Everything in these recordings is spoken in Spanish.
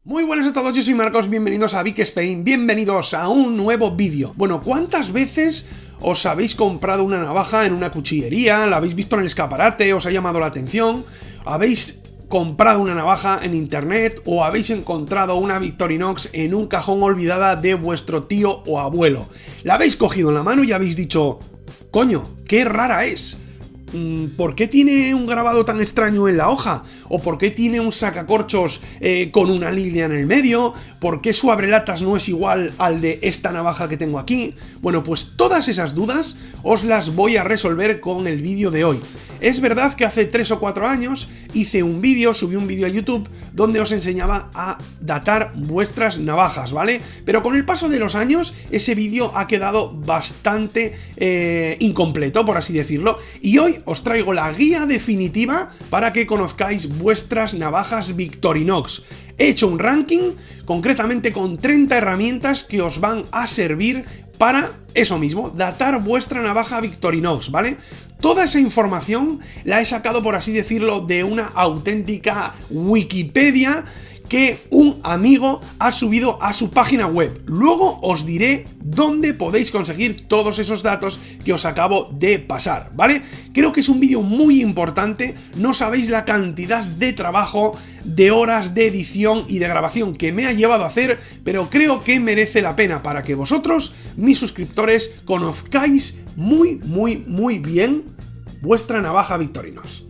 Muy buenas a todos, yo soy Marcos, bienvenidos a Vic Spain, bienvenidos a un nuevo vídeo. Bueno, ¿cuántas veces os habéis comprado una navaja en una cuchillería? ¿La habéis visto en el escaparate? ¿Os ha llamado la atención? ¿Habéis comprado una navaja en internet? ¿O habéis encontrado una Victorinox en un cajón olvidada de vuestro tío o abuelo? ¿La habéis cogido en la mano y habéis dicho, coño, qué rara es? ¿Por qué tiene un grabado tan extraño en la hoja? ¿O por qué tiene un sacacorchos con una línea en el medio? ¿Por qué su abrelatas no es igual al de esta navaja que tengo aquí? Bueno, pues todas esas dudas os las voy a resolver con el vídeo de hoy. Es verdad que hace 3 o 4 años hice un vídeo, subí un vídeo a YouTube donde os enseñaba a datar vuestras navajas, ¿vale? Pero con el paso de los años ese vídeo ha quedado bastante incompleto, por así decirlo, y hoy os traigo la guía definitiva para que conozcáis vuestras navajas Victorinox. He hecho un ranking, concretamente con 30 herramientas que os van a servir para eso mismo, datar vuestra navaja Victorinox, ¿vale? Toda esa información la he sacado, por así decirlo, de una auténtica Wikipedia que un amigo ha subido a su página web. Luego os diré dónde podéis conseguir todos esos datos que os acabo de pasar, ¿vale? Creo que es un vídeo muy importante, no sabéis la cantidad de trabajo, de horas de edición y de grabación que me ha llevado a hacer, pero creo que merece la pena para que vosotros, mis suscriptores, conozcáis muy bien vuestra navaja Victorinox.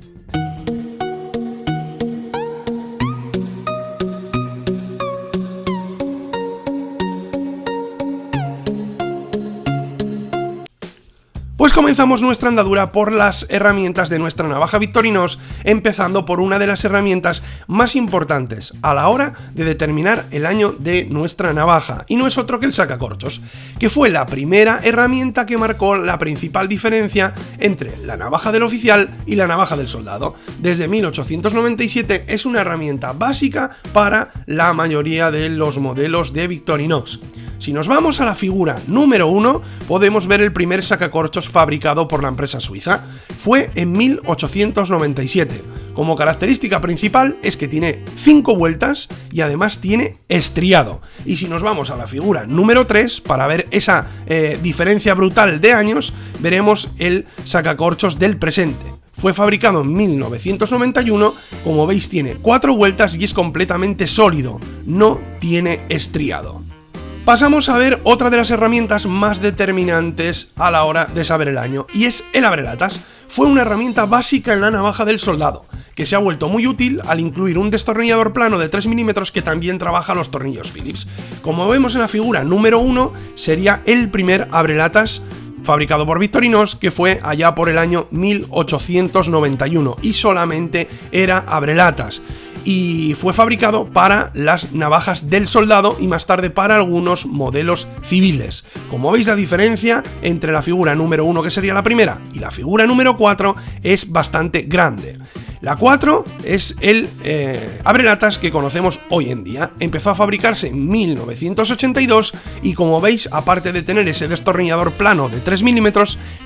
Pues comenzamos nuestra andadura por las herramientas de nuestra navaja Victorinox, empezando por una de las herramientas más importantes a la hora de determinar el año de nuestra navaja, y no es otro que el sacacorchos, que fue la primera herramienta que marcó la principal diferencia entre la navaja del oficial y la navaja del soldado. Desde 1897 es una herramienta básica para la mayoría de los modelos de Victorinox. Si nos vamos a la figura número 1, podemos ver el primer sacacorchos fabricado por la empresa suiza. Fue en 1897. Como característica principal es que tiene 5 vueltas y además tiene estriado. Y si nos vamos a la figura número 3, para ver esa diferencia brutal de años, veremos el sacacorchos del presente. Fue fabricado en 1991, como veis tiene 4 vueltas y es completamente sólido, no tiene estriado. Pasamos a ver otra de las herramientas más determinantes a la hora de saber el año, y es el abrelatas. Fue una herramienta básica en la navaja del soldado, que se ha vuelto muy útil al incluir un destornillador plano de 3 mm que también trabaja los tornillos Phillips. Como vemos en la figura número 1, sería el primer abrelatas fabricado por Victorinox, que fue allá por el año 1891, y solamente era abrelatas. Y fue fabricado para las navajas del soldado y más tarde para algunos modelos civiles. Como veis, la diferencia entre la figura número 1, que sería la primera, y la figura número 4 es bastante grande. La 4 es el abrelatas que conocemos hoy en día. Empezó a fabricarse en 1982 y, como veis, aparte de tener ese destornillador plano de 3 mm,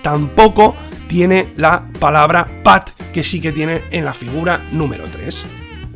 tampoco tiene la palabra PAT, que sí que tiene en la figura número 3.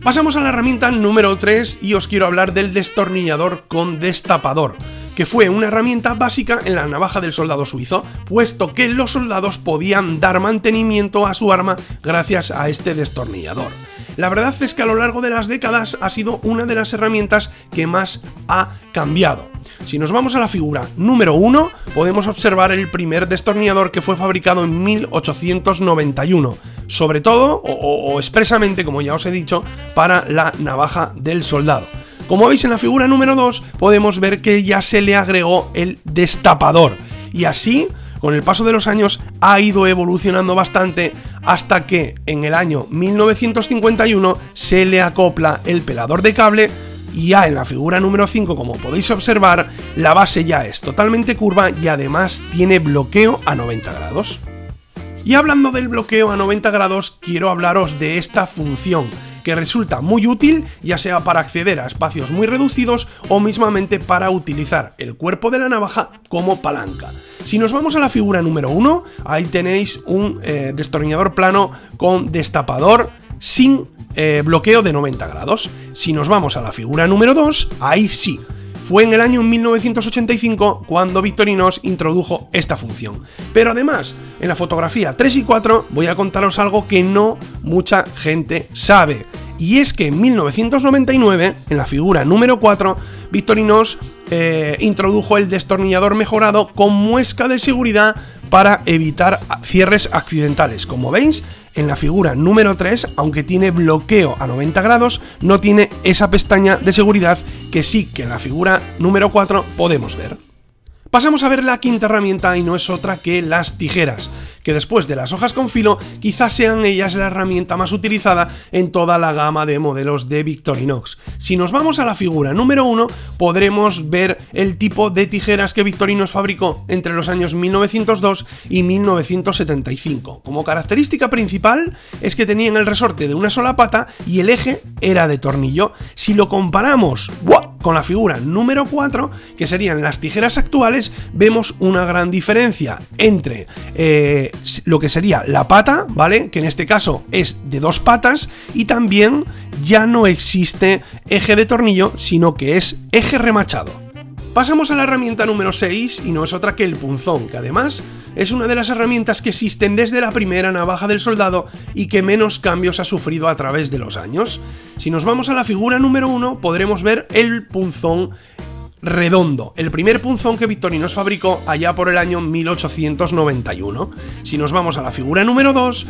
Pasamos a la herramienta número 3 y os quiero hablar del destornillador con destapador, que fue una herramienta básica en la navaja del soldado suizo, puesto que los soldados podían dar mantenimiento a su arma gracias a este destornillador. La verdad es que a lo largo de las décadas ha sido una de las herramientas que más ha cambiado. Si nos vamos a la figura número 1, podemos observar el primer destornillador, que fue fabricado en 1891, sobre todo o expresamente, como ya os he dicho, para la navaja del soldado. Como veis en la figura número 2, podemos ver que ya se le agregó el destapador, y así, con el paso de los años, ha ido evolucionando bastante hasta que en el año 1951 se le acopla el pelador de cable. Y ya en la figura número 5, como podéis observar, la base ya es totalmente curva y además tiene bloqueo a 90 grados. Y hablando del bloqueo a 90 grados, quiero hablaros de esta función, que resulta muy útil, ya sea para acceder a espacios muy reducidos o mismamente para utilizar el cuerpo de la navaja como palanca. Si nos vamos a la figura número 1, ahí tenéis un destornillador plano con destapador sin bloqueo de 90 grados. Si nos vamos a la figura número 2, ahí sí. Fue en el año 1985 cuando Victorinox introdujo esta función. Pero además, en la fotografía 3 y 4 voy a contaros algo que no mucha gente sabe. Y es que en 1999, en la figura número 4, Victorinox introdujo el destornillador mejorado con muesca de seguridad para evitar cierres accidentales. Como veis, en la figura número 3, aunque tiene bloqueo a 90 grados, no tiene esa pestaña de seguridad que sí que en la figura número 4 podemos ver. Pasamos a ver la quinta herramienta y no es otra que las tijeras, que después de las hojas con filo quizás sean ellas la herramienta más utilizada en toda la gama de modelos de Victorinox. Si nos vamos a la figura número 1 podremos ver el tipo de tijeras que Victorinox fabricó entre los años 1902 y 1975. Como característica principal es que tenían el resorte de una sola pata y el eje era de tornillo. Si lo comparamos con la figura número 4, que serían las tijeras actuales, vemos una gran diferencia entre lo que sería la pata, ¿vale? Que en este caso es de 2 patas, y también ya no existe eje de tornillo, sino que es eje remachado. Pasamos a la herramienta número 6 y no es otra que el punzón, que además es una de las herramientas que existen desde la primera navaja del soldado y que menos cambios ha sufrido a través de los años. Si nos vamos a la figura número 1 podremos ver el punzón redondo, el primer punzón que Victorinox fabricó allá por el año 1891. Si nos vamos a la figura número 2,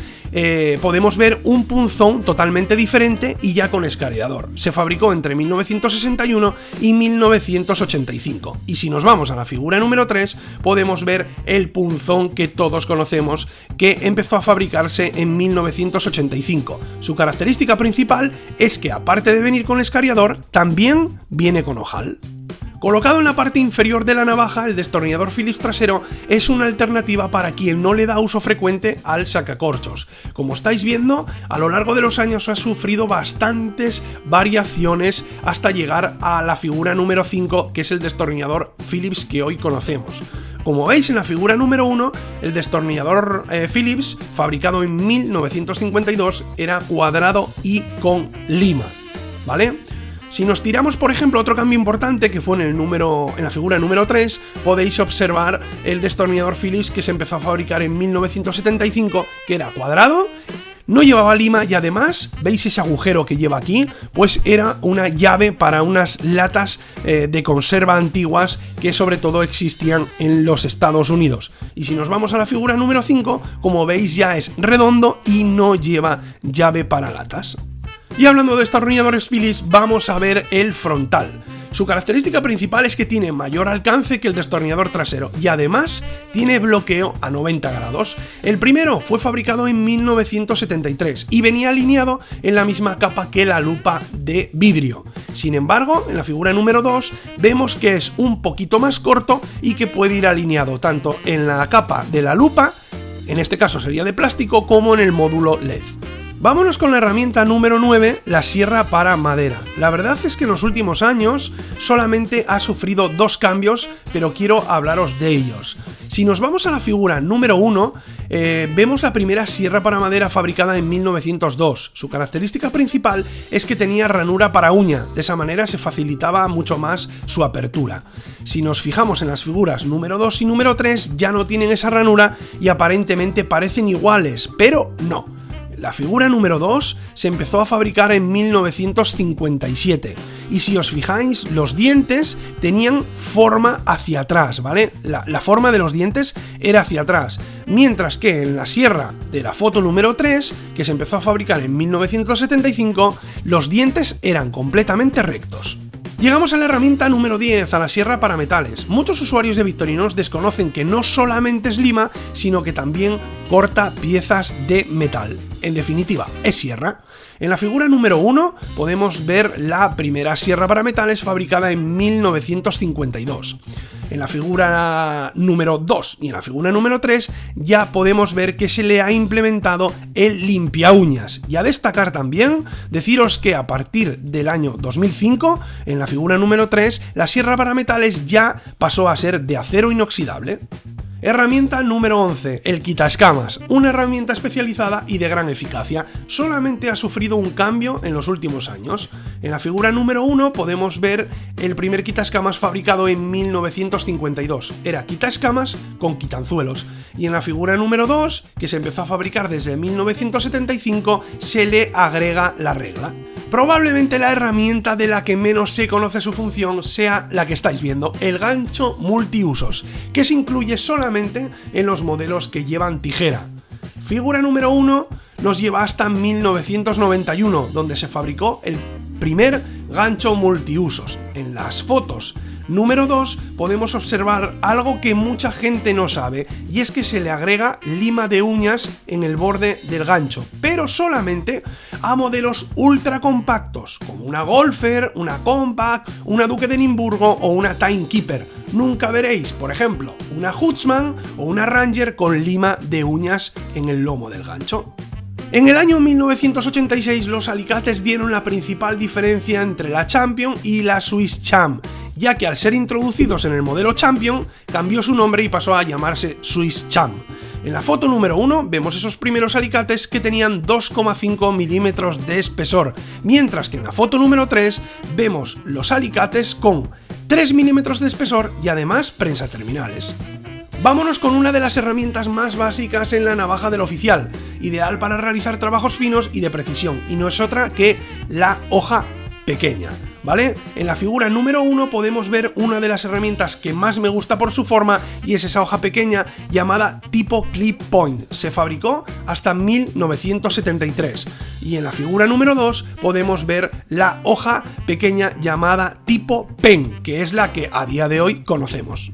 podemos ver un punzón totalmente diferente y ya con escareador. Se fabricó entre 1961 y 1985. Y si nos vamos a la figura número 3, podemos ver el punzón que todos conocemos, que empezó a fabricarse en 1985. Su característica principal es que, aparte de venir con escareador, también viene con ojal. Colocado en la parte inferior de la navaja, el destornillador Phillips trasero es una alternativa para quien no le da uso frecuente al sacacorchos. Como estáis viendo, a lo largo de los años ha sufrido bastantes variaciones hasta llegar a la figura número 5, que es el destornillador Phillips que hoy conocemos. Como veis en la figura número 1, el destornillador Phillips, fabricado en 1952, era cuadrado y con lima, ¿vale? Si nos tiramos, por ejemplo, otro cambio importante que fue en la figura número 3, podéis observar el destornillador Phillips que se empezó a fabricar en 1975, que era cuadrado, no llevaba lima y además, ¿veis ese agujero que lleva aquí? Pues era una llave para unas latas de conserva antiguas que sobre todo existían en los Estados Unidos. Y si nos vamos a la figura número 5, como veis ya es redondo y no lleva llave para latas. Y hablando de destornilladores Phillips, vamos a ver el frontal. Su característica principal es que tiene mayor alcance que el destornillador trasero y además tiene bloqueo a 90 grados. El primero fue fabricado en 1973 y venía alineado en la misma capa que la lupa de vidrio. Sin embargo, en la figura número 2 vemos que es un poquito más corto y que puede ir alineado tanto en la capa de la lupa, en este caso sería de plástico, como en el módulo LED. Vámonos con la herramienta número 9, la sierra para madera. La verdad es que en los últimos años solamente ha sufrido 2 cambios, pero quiero hablaros de ellos. Si nos vamos a la figura número 1, vemos la primera sierra para madera fabricada en 1902. Su característica principal es que tenía ranura para uña, de esa manera se facilitaba mucho más su apertura. Si nos fijamos en las figuras número 2 y número 3, ya no tienen esa ranura y aparentemente parecen iguales, pero no. La figura número 2 se empezó a fabricar en 1957 y si os fijáis, los dientes tenían forma hacia atrás, ¿vale? La forma de los dientes era hacia atrás, mientras que en la sierra de la foto número 3, que se empezó a fabricar en 1975, los dientes eran completamente rectos. Llegamos a la herramienta número 10, a la sierra para metales. Muchos usuarios de Victorinox desconocen que no solamente es lima, sino que también corta piezas de metal. En definitiva, es sierra. En la figura número 1 podemos ver la primera sierra para metales fabricada en 1952. En la figura número 2 y en la figura número 3 ya podemos ver que se le ha implementado el limpiauñas. Y a destacar también, deciros que a partir del año 2005, en la figura número 3, la sierra para metales ya pasó a ser de acero inoxidable. Herramienta número 11, el quitaescamas, una herramienta especializada y de gran eficacia. Solamente ha sufrido un cambio en los últimos años. En la figura número 1 podemos ver el primer quitaescamas fabricado en 1952. Era quitaescamas con quitanzuelos. Y en la figura número 2, que se empezó a fabricar desde 1975, se le agrega la regla. Probablemente la herramienta de la que menos se conoce su función sea la que estáis viendo, el gancho multiusos, que se incluye solamente en los modelos que llevan tijera. Figura número 1 nos lleva hasta 1991, donde se fabricó el primer gancho multiusos. En las fotos número 2 podemos observar algo que mucha gente no sabe, y es que se le agrega lima de uñas en el borde del gancho, pero solamente a modelos ultra compactos, como una Golfer, una Compact, una Duque de Edimburgo o una Timekeeper. Nunca veréis, por ejemplo, una Huntsman o una Ranger con lima de uñas en el lomo del gancho. En el año 1986 los alicates dieron la principal diferencia entre la Champion y la Swiss Champ, ya que al ser introducidos en el modelo Champion cambió su nombre y pasó a llamarse Swiss Champ. En la foto número 1 vemos esos primeros alicates que tenían 2,5 milímetros de espesor, mientras que en la foto número 3 vemos los alicates con 3 milímetros de espesor y además prensaterminales. Vámonos con una de las herramientas más básicas en la navaja del oficial, ideal para realizar trabajos finos y de precisión, y no es otra que la hoja pequeña, ¿vale? En la figura número 1 podemos ver una de las herramientas que más me gusta por su forma, y es esa hoja pequeña llamada tipo Clip Point. Se fabricó hasta 1973. Y en la figura número 2 podemos ver la hoja pequeña llamada tipo Pen, que es la que a día de hoy conocemos.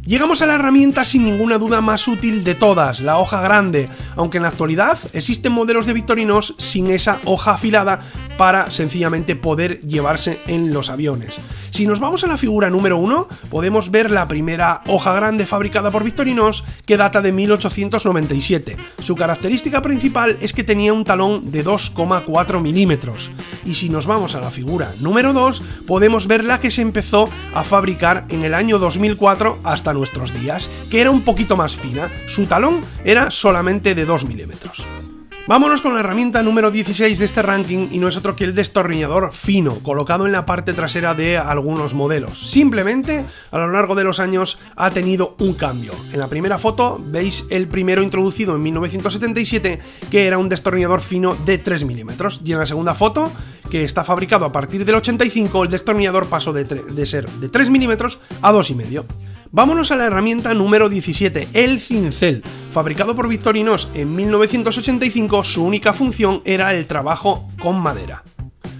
Llegamos a la herramienta sin ninguna duda más útil de todas, la hoja grande, aunque en la actualidad existen modelos de Victorinox sin esa hoja afilada para sencillamente poder llevarse en los aviones. Si nos vamos a la figura número 1, podemos ver la primera hoja grande fabricada por Victorinox, que data de 1897. Su característica principal es que tenía un talón de 2,4 milímetros. Y si nos vamos a la figura número 2, podemos ver la que se empezó a fabricar en el año 2004 hasta nuestros días, que era un poquito más fina. Su talón era solamente de 2 milímetros. Vámonos con la herramienta número 16 de este ranking, y no es otro que el destornillador fino, colocado en la parte trasera de algunos modelos. Simplemente, a lo largo de los años ha tenido un cambio. En la primera foto veis el primero introducido en 1977, que era un destornillador fino de 3 milímetros, y en la segunda foto, que está fabricado a partir del 85, el destornillador pasó de ser de 3 milímetros a 2,5. Vámonos a la herramienta número 17, el cincel. Fabricado por Victorinox en 1985, su única función era el trabajo con madera.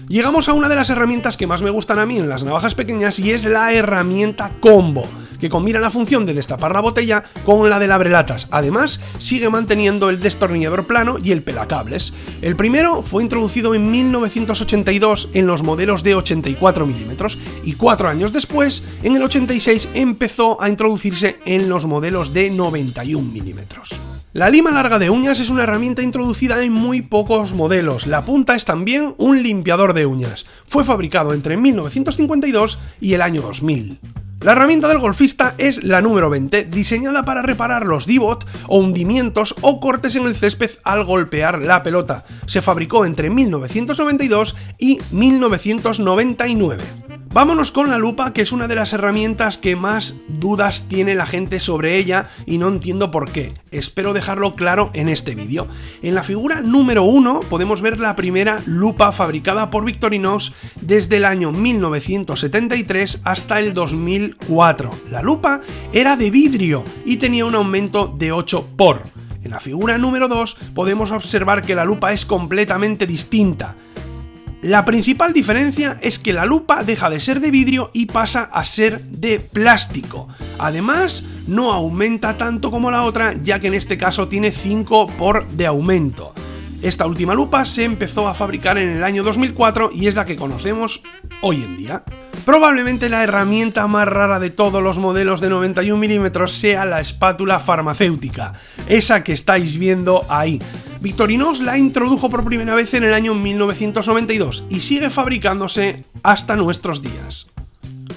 Llegamos a una de las herramientas que más me gustan a mí en las navajas pequeñas, y es la herramienta combo, que combina la función de destapar la botella con la del abrelatas. Además, sigue manteniendo el destornillador plano y el pelacables. El primero fue introducido en 1982 en los modelos de 84 milímetros, y 4 años después, en el 86, empezó a introducirse en los modelos de 91 milímetros. La lima larga de uñas es una herramienta introducida en muy pocos modelos. La punta es también un limpiador de uñas. Fue fabricado entre 1952 y el año 2000. La herramienta del golfista es la número 20, diseñada para reparar los divot o hundimientos o cortes en el césped al golpear la pelota. Se fabricó entre 1992 y 1999. Vámonos con la lupa, que es una de las herramientas que más dudas tiene la gente sobre ella, y no entiendo por qué. Espero dejarlo claro en este vídeo. En la figura número 1 podemos ver la primera lupa fabricada por Victorinox desde el año 1973 hasta el 2004. La lupa era de vidrio y tenía un aumento de 8 por. En la figura número 2 podemos observar que la lupa es completamente distinta. La principal diferencia es que la lupa deja de ser de vidrio y pasa a ser de plástico. Además, no aumenta tanto como la otra, ya que en este caso tiene 5 por de aumento. Esta última lupa se empezó a fabricar en el año 2004 y es la que conocemos hoy en día. Probablemente la herramienta más rara de todos los modelos de 91 milímetros sea la espátula farmacéutica, esa que estáis viendo ahí. Victorinox la introdujo por primera vez en el año 1992 y sigue fabricándose hasta nuestros días.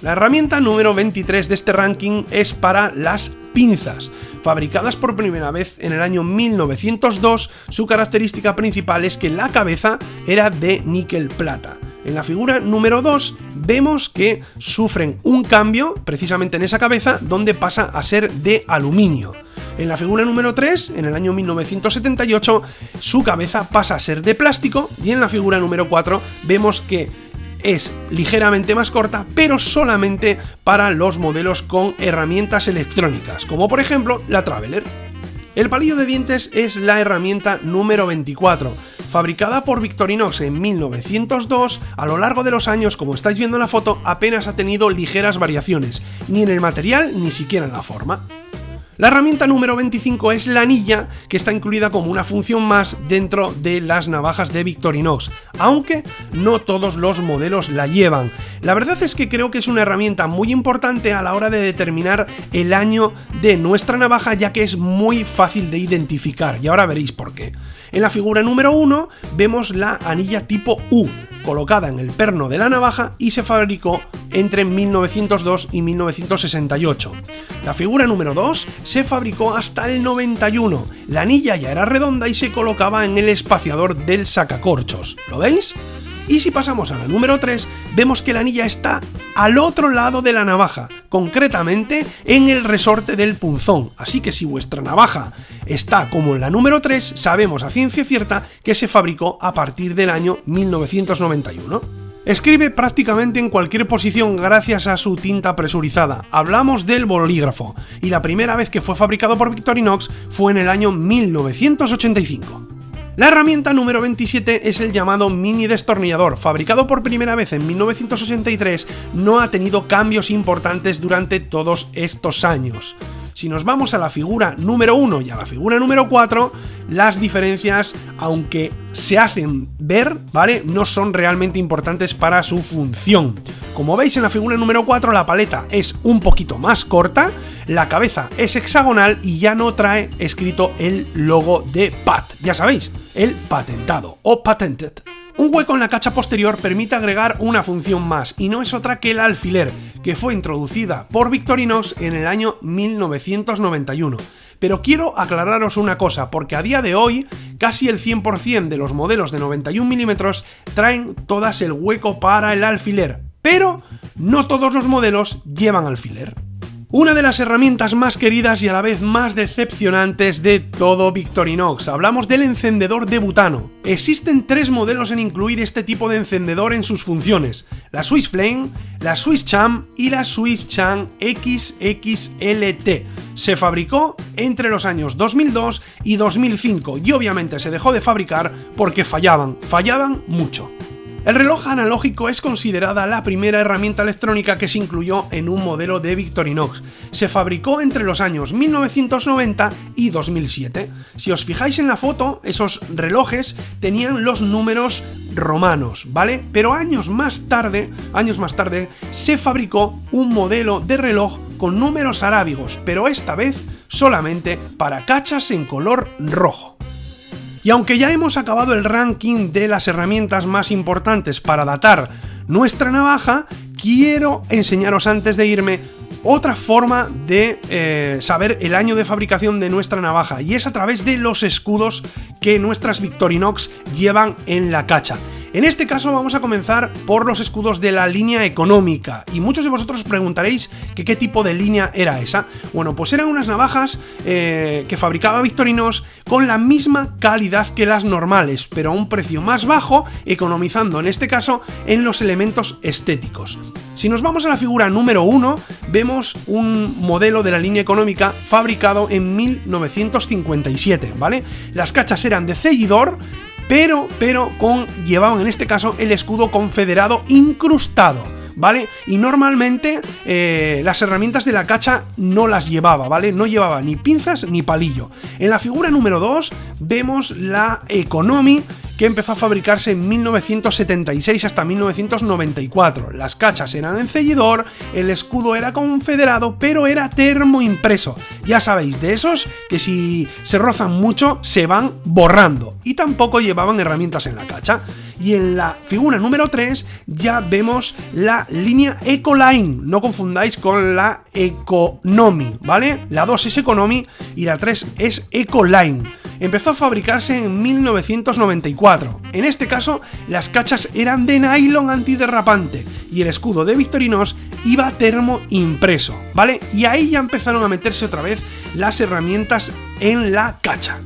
La herramienta número 23 de este ranking es para las pinzas. Fabricadas por primera vez en el año 1902, su característica principal es que la cabeza era de níquel plata. En la figura número 2 vemos que sufren un cambio precisamente en esa cabeza, donde pasa a ser de aluminio. En la figura número 3, en el año 1978, su cabeza pasa a ser de plástico, y en la figura número 4 vemos que es ligeramente más corta, pero solamente para los modelos con herramientas electrónicas, como por ejemplo la Traveler. El palillo de dientes es la herramienta número 24, fabricada por Victorinox en 1902. A lo largo de los años, como estáis viendo en la foto, apenas ha tenido ligeras variaciones, ni en el material ni siquiera en la forma. La herramienta número 25 es la anilla, que está incluida como una función más dentro de las navajas de Victorinox, aunque no todos los modelos la llevan. La verdad es que creo que es una herramienta muy importante a la hora de determinar el año de nuestra navaja, ya que es muy fácil de identificar, y ahora veréis por qué. En la figura número 1 vemos la anilla tipo U, colocada en el perno de la navaja, y se fabricó entre 1902 y 1968. La figura número 2 se fabricó hasta el 91. La anilla ya era redonda y se colocaba en el espaciador del sacacorchos. ¿Lo veis? Y si pasamos a la número 3, vemos que la anilla está al otro lado de la navaja, concretamente en el resorte del punzón. Así que si vuestra navaja está como en la número 3, sabemos a ciencia cierta que se fabricó a partir del año 1991. Escribe prácticamente en cualquier posición gracias a su tinta presurizada. Hablamos del bolígrafo, y la primera vez que fue fabricado por Victorinox fue en el año 1985. La herramienta número 27 es el llamado mini destornillador. Fabricado por primera vez en 1983, no ha tenido cambios importantes durante todos estos años. Si nos vamos a la figura número 1 y a la figura número 4, las diferencias, aunque se hacen ver, ¿vale?, no son realmente importantes para su función. Como veis en la figura número 4, la paleta es un poquito más corta, la cabeza es hexagonal y ya no trae escrito el logo de PAT, ya sabéis, el patentado o patented. Un hueco en la cacha posterior permite agregar una función más, y no es otra que el alfiler, que fue introducida por Victorinox en el año 1991. Pero quiero aclararos una cosa, porque a día de hoy casi el 100% de los modelos de 91 mm traen todas el hueco para el alfiler, pero no todos los modelos llevan alfiler. Una de las herramientas más queridas y a la vez más decepcionantes de todo Victorinox. Hablamos del encendedor de butano. Existen 3 modelos en incluir este tipo de encendedor en sus funciones: la Swiss Flame, la Swiss Cham y la Swiss Cham XXLT. Se fabricó entre los años 2002 y 2005 y obviamente se dejó de fabricar porque fallaban mucho. El reloj analógico es considerada la primera herramienta electrónica que se incluyó en un modelo de Victorinox. Se fabricó entre los años 1990 y 2007. Si os fijáis en la foto, esos relojes tenían los números romanos, ¿vale? Pero años más tarde, se fabricó un modelo de reloj con números arábigos, pero esta vez solamente para cachas en color rojo. Y aunque ya hemos acabado el ranking de las herramientas más importantes para datar nuestra navaja, quiero enseñaros antes de irme otra forma de saber el año de fabricación de nuestra navaja, y es a través de los escudos que nuestras Victorinox llevan en la cacha. En este caso vamos a comenzar por los escudos de la línea económica, y muchos de vosotros os preguntaréis que qué tipo de línea era esa. Bueno, pues eran unas navajas que fabricaba Victorinox con la misma calidad que las normales, pero a un precio más bajo, economizando en este caso en los elementos estéticos. Si nos vamos a la figura número 1, vemos un modelo de la línea económica fabricado en 1957, ¿vale? Las cachas eran de ceñidor, pero llevaban en este caso el escudo confederado incrustado, ¿vale? Y normalmente las herramientas de la cacha no las llevaba, ¿vale? No llevaba ni pinzas ni palillo. En la figura número 2 vemos la Economy, que empezó a fabricarse en 1976 hasta 1994. Las cachas eran en ceñidor, el escudo era confederado, pero era termoimpreso. Ya sabéis, de esos que si se rozan mucho se van borrando, y tampoco llevaban herramientas en la cacha. Y en la figura número 3 ya vemos la línea Ecoline, no confundáis con la Economy, ¿vale? La 2 es Economy y la 3 es Ecoline. Empezó a fabricarse en 1994. En este caso, las cachas eran de nylon antiderrapante y el escudo de Victorinox iba termoimpreso, ¿vale? Y ahí ya empezaron a meterse otra vez las herramientas en la cacha.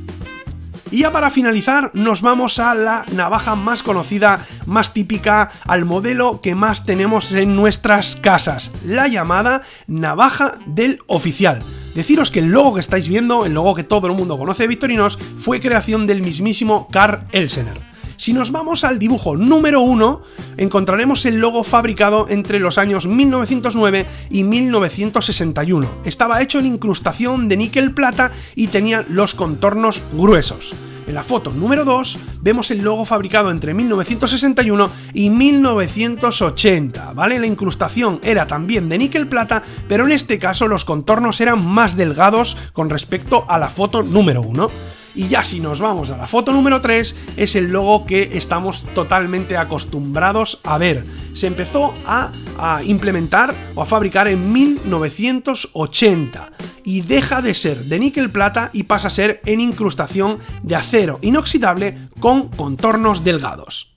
Y ya para finalizar, nos vamos a la navaja más conocida, más típica, al modelo que más tenemos en nuestras casas, la llamada navaja del oficial. Deciros que el logo que estáis viendo, el logo que todo el mundo conoce de Victorinox, fue creación del mismísimo Karl Elsener. Si nos vamos al dibujo número 1, encontraremos el logo fabricado entre los años 1909 y 1961. Estaba hecho en incrustación de níquel plata y tenía los contornos gruesos. En la foto número 2 vemos el logo fabricado entre 1961 y 1980, ¿vale? La incrustación era también de níquel plata, pero en este caso los contornos eran más delgados con respecto a la foto número 1. Y ya si nos vamos a la foto número 3, es el logo que estamos totalmente acostumbrados a ver. Se empezó a implementar o a fabricar en 1980 y deja de ser de níquel plata y pasa a ser en incrustación de acero inoxidable con contornos delgados.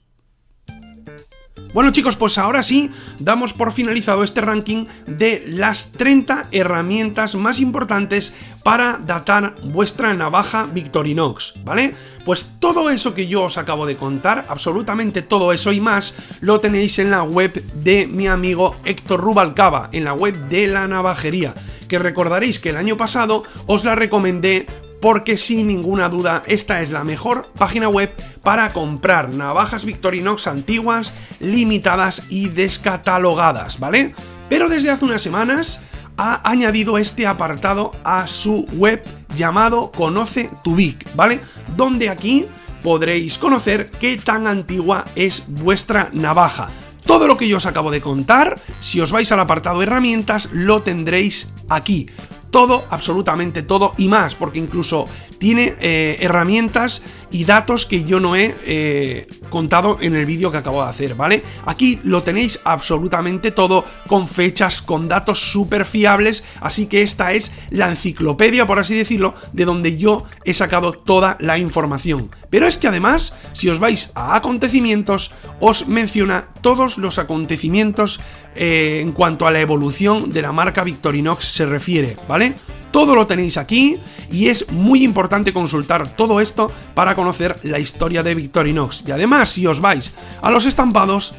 Bueno chicos, pues ahora sí, damos por finalizado este ranking de las 30 herramientas más importantes para datar vuestra navaja Victorinox, ¿vale? Pues todo eso que yo os acabo de contar, absolutamente todo eso y más, lo tenéis en la web de mi amigo Héctor Rubalcaba, en la web de la navajería, que recordaréis que el año pasado os la recomendé porque sin ninguna duda esta es la mejor página web para comprar navajas Victorinox antiguas, limitadas y descatalogadas, ¿vale? Pero desde hace unas semanas ha añadido este apartado a su web llamado Conoce tu Vic, ¿vale? Donde aquí podréis conocer qué tan antigua es vuestra navaja. Todo lo que yo os acabo de contar, si os vais al apartado herramientas, lo tendréis aquí. Todo, absolutamente todo y más, porque incluso tiene herramientas y datos que yo no he contado en el vídeo que acabo de hacer, ¿vale? Aquí lo tenéis absolutamente todo, con fechas, con datos súper fiables, así que esta es la enciclopedia, por así decirlo, de donde yo he sacado toda la información. Pero es que además, si os vais a acontecimientos, os menciona todos los acontecimientos en cuanto a la evolución de la marca Victorinox se refiere, ¿vale? Todo lo tenéis aquí y es muy importante consultar todo esto para conocer la historia de Victorinox. Y además, si os vais a los estampados,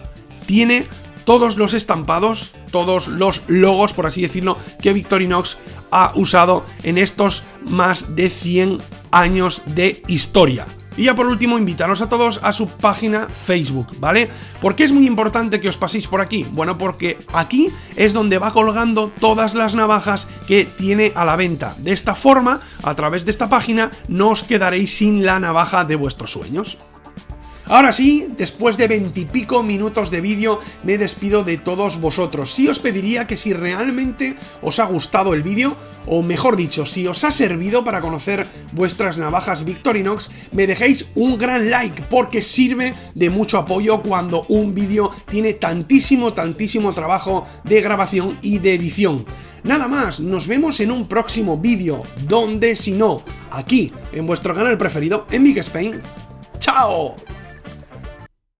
tiene todos los estampados, todos los logos, por así decirlo, que Victorinox ha usado en estos más de 100 años de historia. Y ya por último, invitaros a todos a su página Facebook, ¿vale? ¿Por qué es muy importante que os paséis por aquí? Bueno, porque aquí es donde va colgando todas las navajas que tiene a la venta. De esta forma, a través de esta página, no os quedaréis sin la navaja de vuestros sueños. Ahora sí, después de 20 y pico minutos de vídeo, me despido de todos vosotros. Sí os pediría que si realmente os ha gustado el vídeo, o mejor dicho, si os ha servido para conocer vuestras navajas Victorinox, me dejéis un gran like, porque sirve de mucho apoyo cuando un vídeo tiene tantísimo trabajo de grabación y de edición. Nada más, nos vemos en un próximo vídeo, donde si no, aquí, en vuestro canal preferido, en Vic Spain. ¡Chao!